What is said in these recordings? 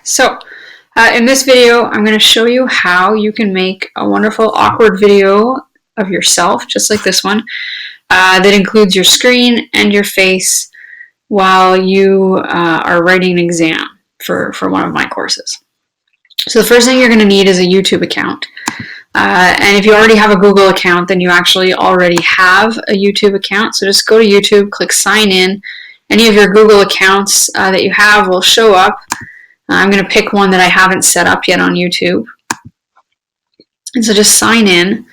So in this video, I'm going to show you how you can make a wonderful awkward video of yourself, just like this one, that includes your screen and your face while you are writing an exam for one of my courses. So the first thing you're going to need is a YouTube account. And if you already have a Google account, then you actually already have a YouTube account. So just go to YouTube, click sign in. Any of your Google accounts that you have will show up. I'm going to pick one that I haven't set up yet on YouTube. And so just sign in.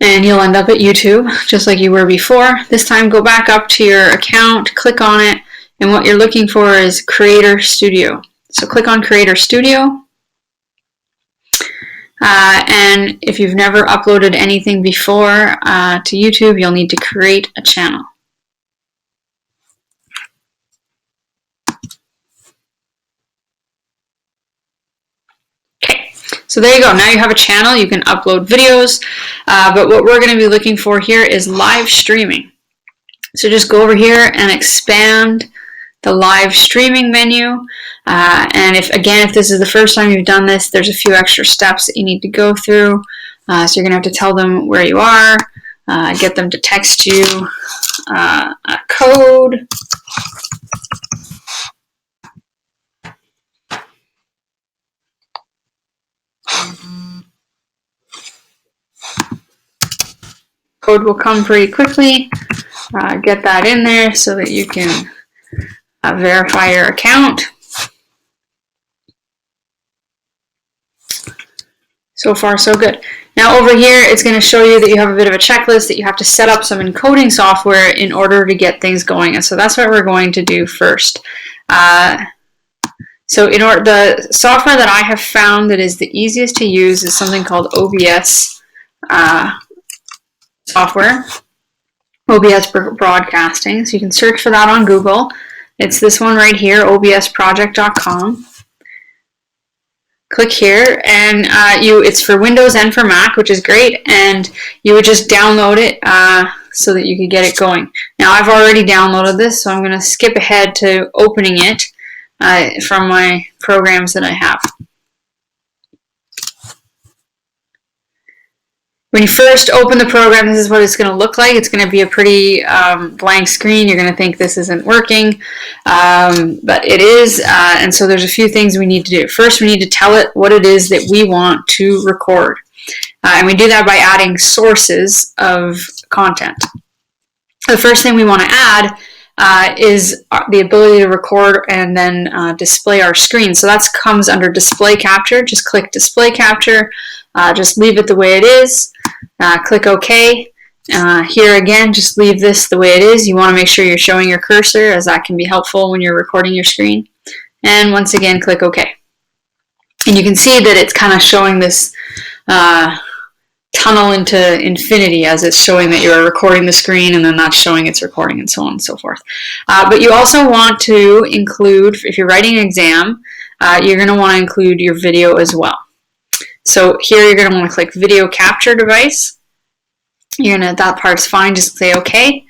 And you'll end up at YouTube, just like you were before. This time go back up to your account, click on it, and what you're looking for is Creator Studio. So click on Creator Studio. And if you've never uploaded anything before to YouTube, you'll need to create a channel. Okay, so there you go. Now you have a channel. You can upload videos, but what we're going to be looking for here is live streaming. So just go over here and expand the live streaming menu. And if this is the first time you've done this, there's a few extra steps that you need to go through. So you're going to have to tell them where you are, get them to text you a code. Code will come pretty quickly. Get that in there so that you can verify your account. So far, so good. Now over here, it's going to show you that you have a bit of a checklist that you have to set up some encoding software in order to get things going. And so that's what we're going to do first. So the software that I have found that is the easiest to use is something called OBS software. OBS broadcasting. So you can search for that on Google. It's this one right here, obsproject.com. Click here, and it's for Windows and for Mac, which is great, and you would just download it so that you could get it going. Now I've already downloaded this, so I'm going to skip ahead to opening it from my programs that I have. When you first open the program, this is what it's going to look like. It's going to be a pretty blank screen. You're going to think this isn't working, but it is, and so there's a few things we need to do. First, we need to tell it what it is that we want to record, and we do that by adding sources of content. The first thing we want to add is the ability to record and then display our screen. So that comes under display capture. Just click display capture. Just leave it the way it is. Click OK. Here again, just leave this the way it is. You want to make sure you're showing your cursor, as that can be helpful when you're recording your screen. And once again, click OK. And you can see that it's kind of showing this tunnel into infinity as it's showing that you're recording the screen, and then that's showing it's recording, and so on and so forth. But you also want to include, if you're writing an exam, you're going to want to include your video as well. So here you're going to want to click video capture device. That part's fine, just say OK.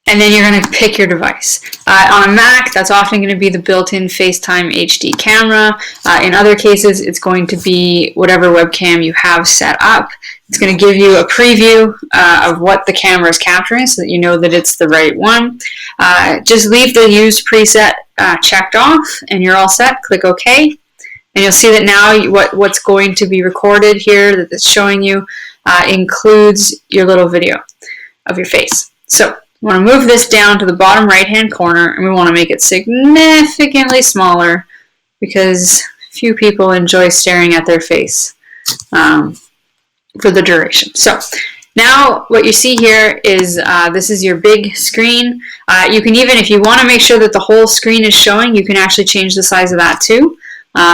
And then you're going to pick your device. On a Mac, that's often going to be the built-in FaceTime HD camera. In other cases, it's going to be whatever webcam you have set up. It's going to give you a preview of what the camera is capturing so that you know that it's the right one. Just leave the use preset checked off and you're all set. Click OK. And you'll see that now what's going to be recorded here that it's showing you includes your little video of your face. So we want to move this down to the bottom right-hand corner, and we want to make it significantly smaller because few people enjoy staring at their face for the duration. So now what you see here is this is your big screen. You can even, if you want to make sure that the whole screen is showing, you can actually change the size of that too.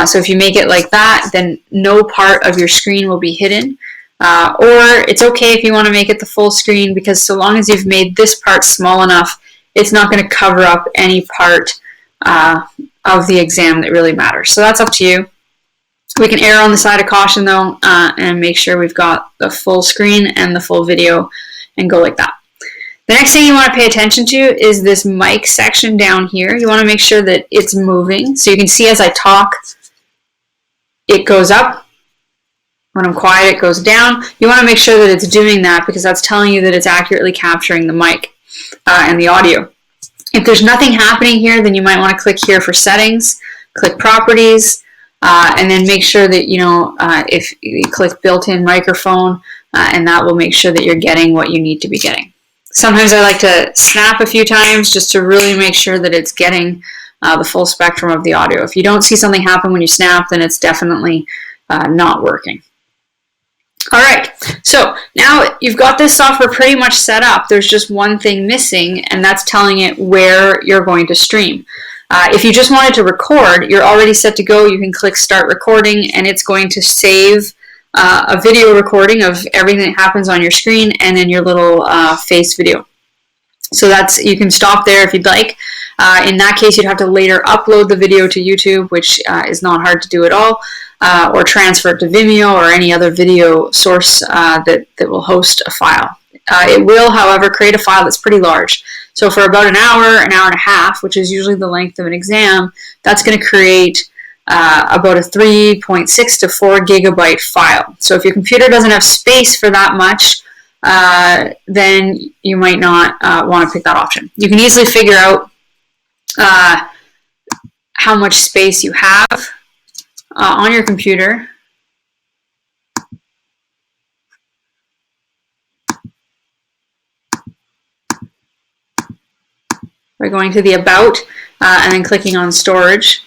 So if you make it like that, then no part of your screen will be hidden. Or it's okay if you want to make it the full screen, because so long as you've made this part small enough, it's not going to cover up any part of the exam that really matters. So that's up to you. We can err on the side of caution though, and make sure we've got the full screen and the full video and go like that. The next thing you want to pay attention to is this mic section down here. You want to make sure that it's moving. So you can see as I talk, it goes up. When I'm quiet, it goes down. You want to make sure that it's doing that because that's telling you that it's accurately capturing the mic and the audio. If there's nothing happening here, then you might want to click here for settings, click properties, and then make sure that, if you click built-in microphone, and that will make sure that you're getting what you need to be getting. Sometimes I like to snap a few times just to really make sure that it's getting the full spectrum of the audio. If you don't see something happen when you snap, then it's definitely not working. All right, so now you've got this software pretty much set up. There's just one thing missing, and that's telling it where you're going to stream. If you just wanted to record, you're already set to go. You can click Start Recording, and it's going to save a video recording of everything that happens on your screen and then your little face video. So you can stop there if you'd like. In that case, you'd have to later upload the video to YouTube, which is not hard to do at all, or transfer it to Vimeo or any other video source that will host a file. It will, however, create a file that's pretty large. So for about an hour and a half, which is usually the length of an exam, that's going to create about a 3.6 to 4 gigabyte file. So if your computer doesn't have space for that much, then you might not want to pick that option. You can easily figure out how much space you have on your computer by going to the About and then clicking on Storage.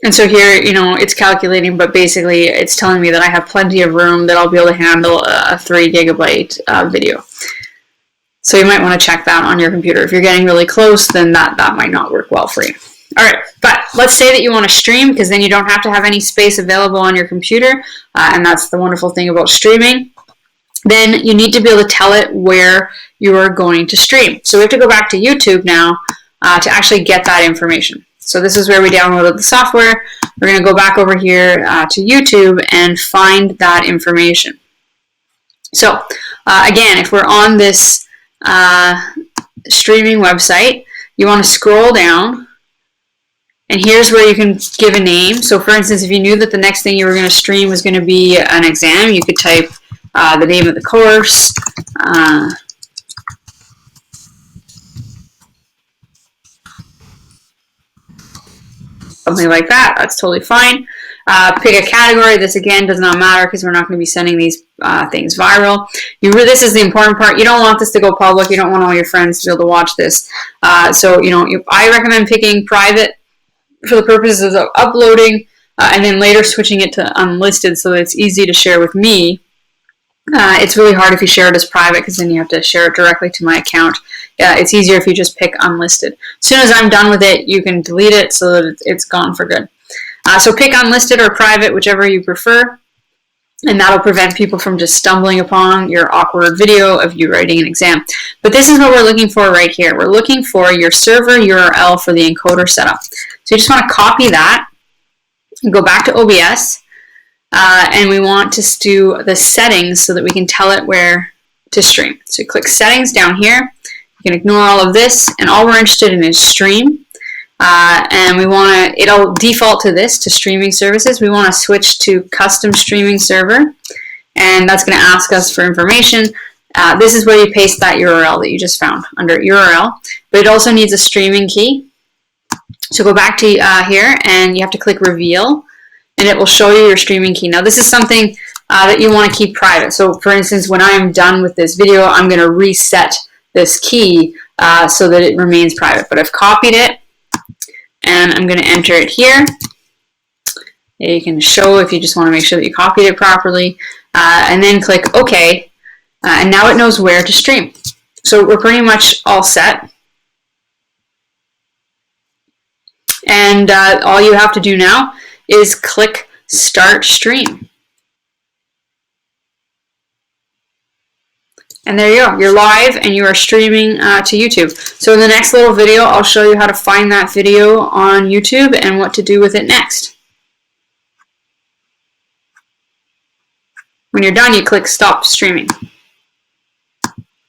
And so here, it's calculating, but basically it's telling me that I have plenty of room that I'll be able to handle a 3 gigabyte video. So you might want to check that on your computer. If you're getting really close, then that might not work well for you. All right, but let's say that you want to stream, because then you don't have to have any space available on your computer, and that's the wonderful thing about streaming. Then you need to be able to tell it where you are going to stream. So we have to go back to YouTube now to actually get that information. So this is where we downloaded the software. We're going to go back over here to YouTube and find that information. So again, if we're on this streaming website, you want to scroll down, and here's where you can give a name. So for instance, if you knew that the next thing you were going to stream was going to be an exam, you could type the name of the course, something like that. That's totally fine. Pick a category. This again does not matter because we're not going to be sending these things viral. This is the important part. You don't want this to go public. You don't want all your friends to be able to watch this. So I recommend picking private for the purposes of uploading and then later switching it to unlisted so that it's easy to share with me. It's really hard if you share it as private because then you have to share it directly to my account. It's easier if you just pick unlisted. As soon as I'm done with it, you can delete it so that it's gone for good. So pick unlisted or private, whichever you prefer, and that'll prevent people from just stumbling upon your awkward video of you writing an exam. But this is what we're looking for right here. We're looking for your server URL for the encoder setup. So you just want to copy that and go back to OBS. And we want to do the settings so that we can tell it where to stream. So you click settings down here. You can ignore all of this, and all we're interested in is stream. And we want to, it'll default to this, to streaming services. We want to switch to custom streaming server, and that's going to ask us for information. This is where you paste that URL that you just found under URL, but it also needs a streaming key. So go back to here, and you have to click reveal, and it will show you your streaming key. Now this is something that you want to keep private. So for instance, when I'm done with this video, I'm going to reset this key so that it remains private. But I've copied it, and I'm going to enter it here. You can show if you just want to make sure that you copied it properly, and then click OK, and now it knows where to stream. So we're pretty much all set. And all you have to do now is click Start Stream. And there you go. You're live and you are streaming to YouTube. So in the next little video, I'll show you how to find that video on YouTube and what to do with it next. When you're done, you click Stop Streaming.